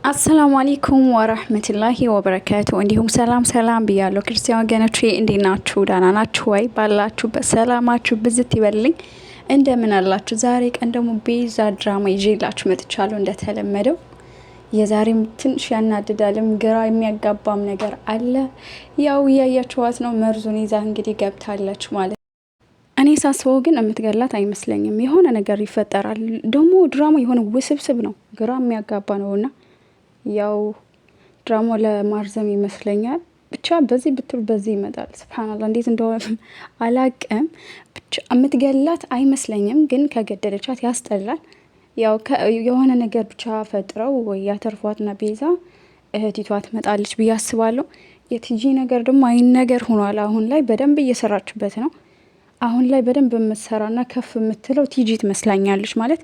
አሰላሙ አለይኩም ወራህመቱላሂ ወበረካቱ። እንዲሁም ሰላም ብያለሁ ክርስቲያን ወገኖቼ፣ እንዴት ናችሁ? ደህና ናችሁ ወይ? ባላችሁበት ሰላማችሁ ብዝት ይበልልኝ። እንደምን አላችሁ? ዛሬ ቀን ደግሞ ቤዛ ድራማ ይዤላችሁ መጥቻለሁ። እንደተለመደው የዛሬም ትንሽ ያናድዳልም ግራ የሚያጋባም ነገር አለ። ያው እያያችኋት ነው፣ መርዙን ይዛ እንግዲህ ገብታለች ማለት። እኔ ሳስበው ግን የምትገላት አይመስለኝም። የሆነ ነገር ይፈጠራል። ደግሞ ድራማ የሆነ ውስብስብ ነው፣ ግራ የሚያጋባ ነውና ያው ድራማው ለማርዘም ይመስለኛል። ብቻ በዚህ ብትል በዚህ ይመጣል። ሱብሃንአላህ እንዴት እንደሆነ አላቅም። ብቻ የምትገላት አይመስለኝም፣ ግን ከገደለቻት ያስጠላል። ያው የሆነ ነገር ብቻ ፈጥረው ወይ ያተርፏትና ቤዛ እህቲቷ ትመጣለች ብዬ አስባለሁ። የቲጂ ነገር ደግሞ አይን ነገር ሆኗል። አሁን ላይ በደንብ እየሰራችበት ነው። አሁን ላይ በደንብ የምትሰራና ከፍ የምትለው ቲጂ ትመስላኛለች። ማለት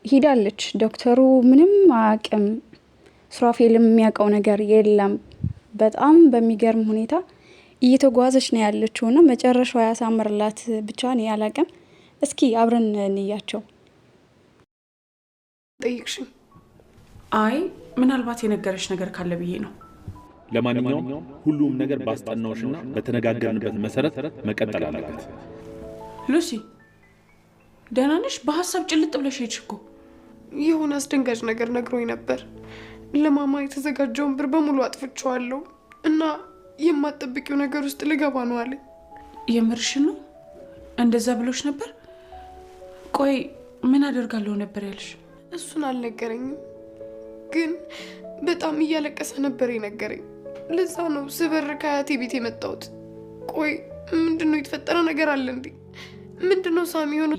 ሂዳለች። ዶክተሩ ምንም አቅም ሱራፌልም የሚያውቀው ነገር የለም። በጣም በሚገርም ሁኔታ እየተጓዘች ነው ያለችው እና መጨረሻው ያሳምርላት ብቻ ነው ያላቀም። እስኪ አብረን እንያቸው። ጠይቅሽኝ? አይ ምናልባት የነገረሽ ነገር ካለ ብዬ ነው። ለማንኛውም ሁሉም ነገር ባስጠናውሽና በተነጋገርንበት መሰረት መቀጠል አለበት። ሉሲ ደህና ነሽ? በሀሳብ ጭልጥ ብለሽ ሄድሽ እኮ። የሆነ አስደንጋጭ ነገር ነግሮኝ ነበር። ለማማ የተዘጋጀውን ብር በሙሉ አጥፍቼዋለሁ እና የማትጠብቂው ነገር ውስጥ ልገባ ነው አለ። የምርሽን ነው? እንደዛ ብሎሽ ነበር? ቆይ ምን አደርጋለሁ ነበር ያልሽ? እሱን አልነገረኝም፣ ግን በጣም እያለቀሰ ነበር የነገረኝ። ለዛ ነው ስበር ከአያቴ ቤት የመጣሁት። ቆይ ምንድነው የተፈጠረ ነገር አለ እንዴ? ምንድነው ሳሚ ሆነ?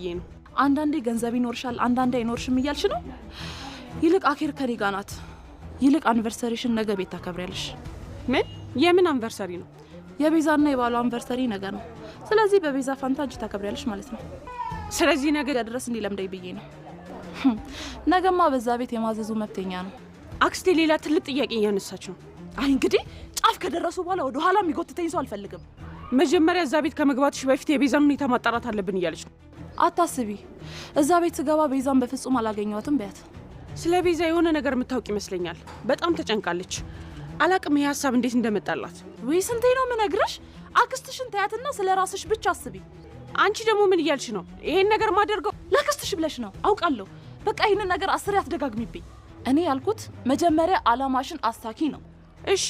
አንዳንዴ ገንዘብ ይኖርሻል፣ አንዳንዴ አይኖርሽም እያልሽ ነው። ይልቅ አኬር ከኔ ጋር ናት። ይልቅ አንቨርሰሪሽን ነገ ቤት ታከብሪያለሽ። ምን? የምን አንቨርሰሪ ነው? የቤዛና የባሏ አንቨርሰሪ ነገ ነው። ስለዚህ በቤዛ ፋንታ አንቺ ታከብሪያለሽ ማለት ነው። ስለዚህ ነገ ድረስ እንዲለምደኝ ብዬ ነው። ነገማ በዛ ቤት የማዘዙ መብተኛ ነው። አክስቴ ሌላ ትልቅ ጥያቄ እያነሳች ነው። አይ እንግዲህ ጫፍ ከደረሱ በኋላ ወደ ኋላ የሚጎትተኝ ሰው አልፈልግም። መጀመሪያ እዛ ቤት ከመግባትሽ በፊት የቤዛን ሁኔታ ማጣራት አለብን እያለች ነው። አታስቢ፣ እዛ ቤት ስገባ ቤዛን በፍጹም አላገኘዋትም በያት። ስለ ቤዛ የሆነ ነገር የምታውቅ ይመስለኛል። በጣም ተጨንቃለች። አላቅም ይሄ ሀሳብ እንዴት እንደመጣላት። ወይ ስንቴ ነው የምነግርሽ? አክስትሽን ታያትና ስለ ራስሽ ብቻ አስቢ። አንቺ ደግሞ ምን እያልሽ ነው? ይሄን ነገር ማደርገው ለአክስትሽ ብለሽ ነው አውቃለሁ። በቃ ይህንን ነገር 10 አትደጋግሚብኝ። እኔ ያልኩት መጀመሪያ አላማሽን አሳኪ ነው። እሺ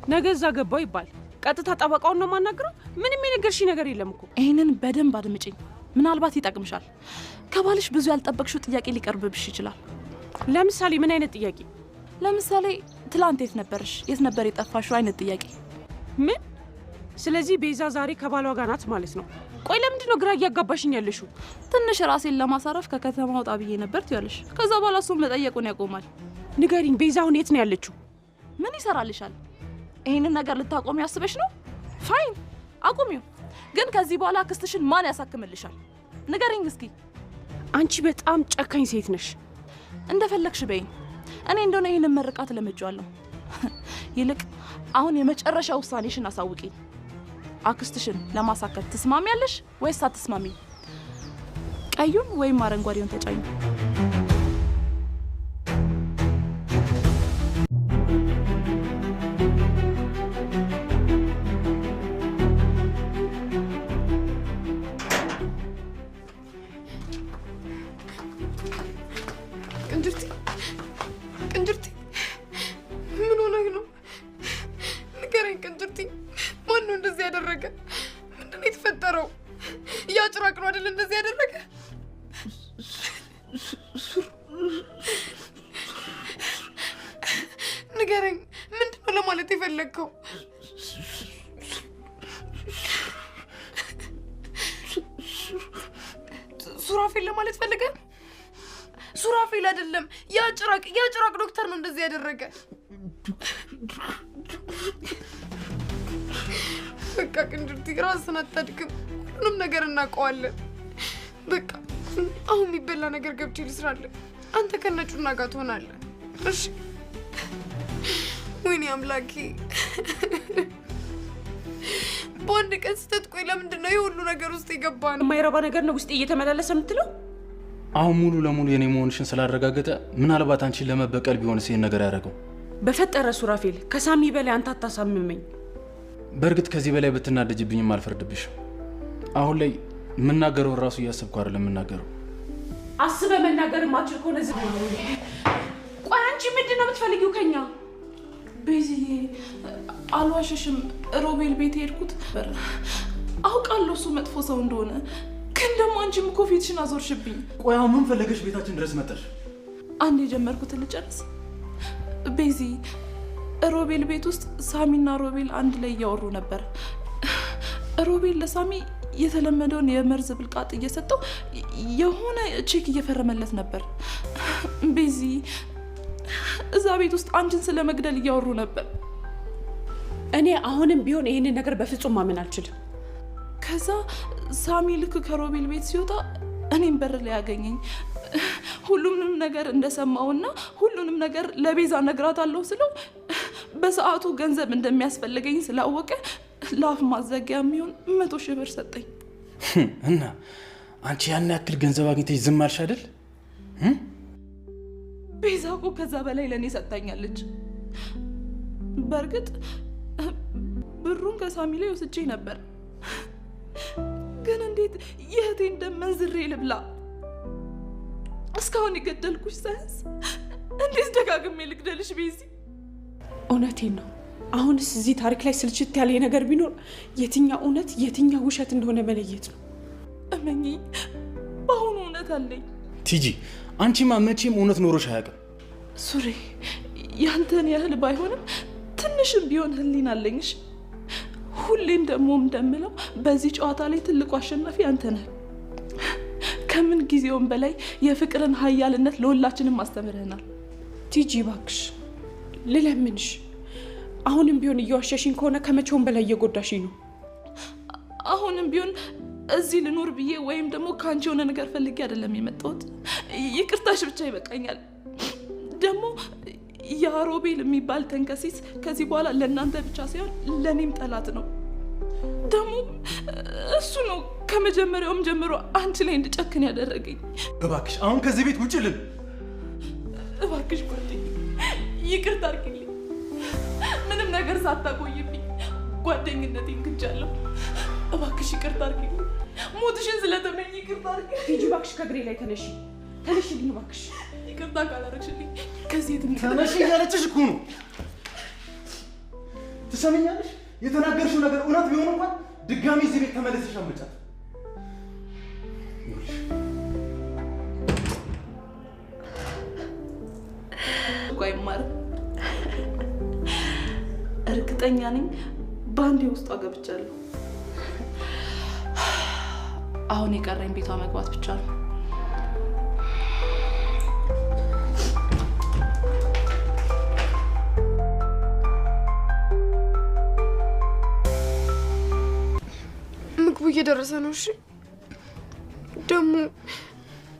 ነገ እዛ ገባው ይባል ቀጥታ ጠበቃውን ነው ማናገረው? ምንም የነገርሽ ነገር የለም እኮ። ይህንን በደንብ አድምጪኝ፣ ምናልባት ይጠቅምሻል። ከባልሽ ብዙ ያልጠበቅሽው ጥያቄ ሊቀርብብሽ ይችላል። ለምሳሌ ምን አይነት ጥያቄ? ለምሳሌ ትላንት የት ነበርሽ፣ የት ነበር የጠፋሽው አይነት ጥያቄ። ምን? ስለዚህ ቤዛ ዛሬ ከባሏ ጋር ናት ማለት ነው? ቆይ ለምንድን ነው ግራ እያጋባሽኝ ያለሽው? ትንሽ ራሴን ለማሳረፍ ከከተማ ወጣ ብዬ ነበር ትያለሽ። ከዛ በኋላ እሱን መጠየቁን ያቆማል። ንገሪኝ፣ ቤዛ አሁን የት ነው ያለችው? ምን ይሰራልሻል? ይሄንን ነገር ልታቆሚ ያስበሽ ነው? ፋይን አቁሚው። ግን ከዚህ በኋላ አክስትሽን ማን ያሳክምልሻል? ንገሪኝ እስኪ። አንቺ በጣም ጨካኝ ሴት ነሽ። እንደፈለግሽ በይኝ። እኔ እንደሆነ ይሄንን መርቃት ለምጄዋለሁ። ይልቅ አሁን የመጨረሻ ውሳኔሽን አሳውቂኝ። አክስትሽን ለማሳከት ትስማሚያለሽ ወይስ አትስማሚ? ቀዩን ወይም አረንጓዴውን ተጫኝ። ቅንጅርቲ ምን ሆነህ ነው? ንገረኝ ቅንጅርቲ፣ ማን ነው እንደዚህ ያደረገ? ምንድን ነው የተፈጠረው? ያ ጭራቅ ነው አይደል እንደዚህ ያደረገ? ንገረኝ፣ ምንድን ነው ለማለት የፈለግከው? ሱራፌል ለማለት ፈልገህ? ሱራፌል አይደለም፣ ያ ጭራቅ ዶክተር ነው እንደዚህ ያደረገ። በቃ ቅንጅርቲ ራስን አታድክም፣ ሁሉንም ነገር እናውቀዋለን። በቃ አሁን የሚበላ ነገር ገብቼ ልስራለሁ፣ አንተ ከነጩና ጋር ትሆናለህ። እሺ? ወይኔ አምላኬ፣ በአንድ ቀን ስተት። ቆይ ለምንድን ነው የሁሉ ነገር ውስጥ የገባ ነው? የማይረባ ነገር ነው ውስጥ እየተመላለሰ የምትለው? አሁን ሙሉ ለሙሉ የኔ መሆንሽን ስላረጋገጠ ምናልባት አንቺን ለመበቀል ቢሆንስ ይሄን ነገር ያደረገው? በፈጠረ ሱራፌል ከሳሚ በላይ አንተ አታሳምመኝ። በእርግጥ ከዚህ በላይ ብትናደጅብኝም አልፈርድብሽም። አሁን ላይ የምናገረው ራሱ እያሰብኩ አይደለም የምናገረው። አስበ መናገር ማችል ከሆነ ዝም ብሎ ቆይ አንቺ ምንድን ነው የምትፈልጊው ከኛ? ቤዚዬ አልዋሸሽም፣ ሮቤል ቤት ሄድኩት አውቃለሁ እሱ መጥፎ ሰው እንደሆነ፣ ግን ደግሞ አንቺም እኮ ፊትሽን አዞርሽብኝ። ቆይ አሁን ምን ፈለገሽ ቤታችን ድረስ መጣሽ? አንድ የጀመርኩትን ልጨርስ። ቤዚ ሮቤል ቤት ውስጥ ሳሚና ሮቤል አንድ ላይ እያወሩ ነበር። ሮቤል ለሳሚ የተለመደውን የመርዝ ብልቃጥ እየሰጠው የሆነ ቼክ እየፈረመለት ነበር። ቤዚ እዛ ቤት ውስጥ አንቺን ስለመግደል እያወሩ ነበር። እኔ አሁንም ቢሆን ይሄንን ነገር በፍጹም ማመን አልችልም። ከዛ ሳሚ ልክ ከሮቤል ቤት ሲወጣ እኔም በር ላይ ያገኘኝ። ሁሉንም ነገር እንደሰማውና ሁሉንም ነገር ለቤዛ ነግራታለሁ ስለው በሰዓቱ ገንዘብ እንደሚያስፈልገኝ ስላወቀ ለአፍ ማዘጊያ የሚሆን 100,000 ብር ሰጠኝ። እና አንቺ ያን ያክል ገንዘብ አግኝተሽ ዝም አልሽ አይደል? ቤዛ እኮ ከዛ በላይ ለእኔ ሰጥታኛለች። በእርግጥ ብሩን ከሳሚ ላይ ወስጄ ነበር፣ ግን እንዴት የእህቴን ደም መንዝሬ ልብላ? እስካሁን የገደልኩሽ ሳያንስ እንዴት ደጋግሜ ልግደልሽ ቤዚ? እውነቴን ነው። አሁንስ እዚህ ታሪክ ላይ ስልችት ያለ ነገር ቢኖር የትኛው እውነት የትኛው ውሸት እንደሆነ መለየት ነው። እመኚኝ፣ በአሁኑ እውነት አለኝ። ቲጂ አንቺማ መቼም እውነት ኖሮሽ አያውቅም። ሱሪ ያንተን ያህል ባይሆንም ትንሽም ቢሆን ህሊና አለኝሽ። ሁሌም ደግሞ እንደምለው በዚህ ጨዋታ ላይ ትልቁ አሸናፊ አንተ ነህ። ከምን ጊዜውም በላይ የፍቅርን ኃያልነት ለሁላችንም አስተምረናል። ቲጂ እባክሽ ልለምንሽ፣ አሁንም ቢሆን እየዋሸሽኝ ከሆነ ከመቼውም በላይ እየጎዳሽኝ ነው። አሁንም ቢሆን እዚህ ልኖር ብዬ ወይም ደግሞ ከአንቺ የሆነ ነገር ፈልጌ አይደለም የመጣሁት። ይቅርታሽ ብቻ ይበቃኛል። ደግሞ ያ ሮቤል የሚባል ተንከሲስ ከዚህ በኋላ ለእናንተ ብቻ ሳይሆን ለእኔም ጠላት ነው። ደግሞ እሱ ነው ከመጀመሪያውም ጀምሮ አንቺ ላይ እንድጨክን ያደረገኝ። እባክሽ አሁን ከዚህ ቤት ውጭልን። እባክሽ ጓደኝ ይቅርታ አድርጊልኝ። ምንም ነገር ሳታቆይብኝ ጓደኝነቴን ግጃለሁ። እባክሽ ይቅርታ አድርጊልኝ። ሞትሽን ስለተመኝ ይቅርታ አድርጊልኝ። ቲጂ እባክሽ ከእግሬ ላይ ተነሺ፣ ተነሺልኝ እባክሽ። ይቅርታ ካላደረግሽልኝ ከዚህ ተነሺ እያለችሽ እኮ ነው። ትሰሚኛለሽ? የተናገርሽው ነገር እውነት ቢሆን እንኳን ድጋሚ እዚህ ቤት ተመለስሽ አመጫት። ቆይ ማር እርግጠኛ ነኝ ባንዴ ውስጧ ገብቻለሁ። አሁን የቀረኝ ቤቷ መግባት ብቻ ነው። ምግቡ እየደረሰ ነው። እሺ ደግሞ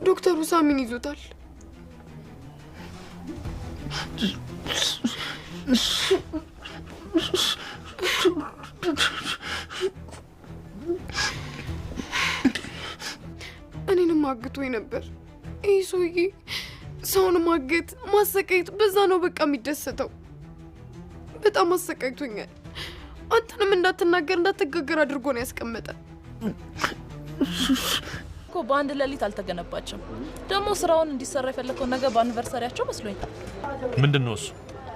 ዶክተሩ ሳሚን ይዞታል። እኔንም አግቶኝ ነበር። ይህ ሰውዬ ሰውን ማገት ማሰቃየት በዛ ነው በቃ የሚደሰተው። በጣም አሰቃይቶኛል። አንተንም እንዳትናገር እንዳትጋገር አድርጎ ነው ያስቀመጠ። እኮ በአንድ ሌሊት አልተገነባችም። ደግሞ ስራውን እንዲሰራ የፈለከው ነገር በአኒቨርሰሪያቸው መስሎኝ። ምንድነው እሱ?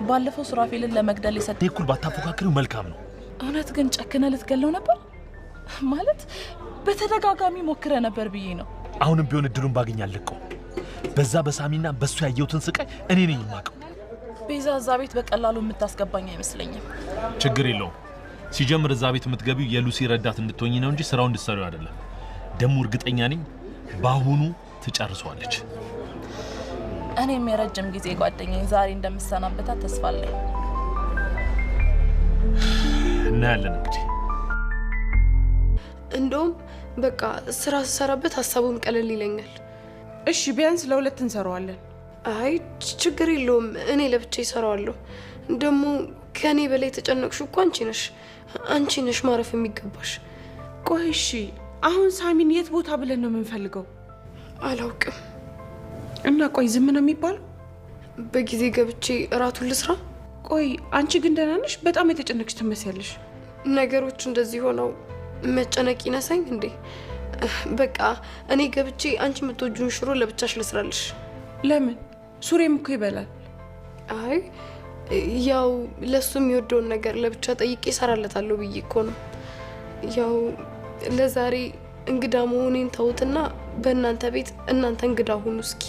ባለፈው ሱራፌልን ለመግደል የሰጠ እኩል ባታፎካክሪው መልካም ነው። እውነት ግን ጨክነ ልትገለው ነበር ማለት በተደጋጋሚ ሞክረ ነበር ብዬ ነው። አሁንም ቢሆን እድሉን ባገኝ አልለቀው። በዛ በሳሚና በሱ ያየሁትን ስቃይ እኔ ነኝ የማውቀው። ቤዛ እዛ ቤት በቀላሉ የምታስገባኝ አይመስለኝም። ችግር የለውም። ሲጀምር እዛ ቤት የምትገቢው የሉሲ ረዳት እንድትሆኚ ነው እንጂ ስራውን እንድትሰሪው አይደለም። ደግሞ እርግጠኛ ነኝ በአሁኑ ትጨርሰዋለች። እኔም የረጅም ጊዜ ጓደኛዬ ዛሬ እንደምሰናበታት ተስፋ አለኝ። እናያለን እንግዲህ። እንደውም በቃ ስራ ስሰራበት ሀሳቡም ቀለል ይለኛል። እሺ ቢያንስ ለሁለት እንሰራዋለን። አይ ችግር የለውም፣ እኔ ለብቻ ይሰራዋለሁ። ደግሞ ከኔ በላይ ተጨነቅሽ እኮ አንቺ ነሽ ማረፍ የሚገባሽ። ቆይ እሺ አሁን ሳሚን የት ቦታ ብለን ነው የምንፈልገው? አላውቅም። እና ቆይ ዝም ነው የሚባለው? በጊዜ ገብቼ እራቱን ልስራ። ቆይ አንቺ ግን ደህና ነሽ? በጣም የተጨነቅሽ ትመስያለሽ። ነገሮች እንደዚህ ሆነው መጨነቅ ይነሳኝ እንዴ? በቃ እኔ ገብቼ አንቺ የምትወጂውን ሽሮ ለብቻሽ ልስራልሽ። ለምን? ሱሬም እኮ ይበላል። አይ ያው ለሱ የሚወደውን ነገር ለብቻ ጠይቄ እሰራለታለሁ ብዬ እኮ ነው። ያው ለዛሬ እንግዳ መሆኔን ተውትና በእናንተ ቤት እናንተ እንግዳ ሁኑ እስኪ።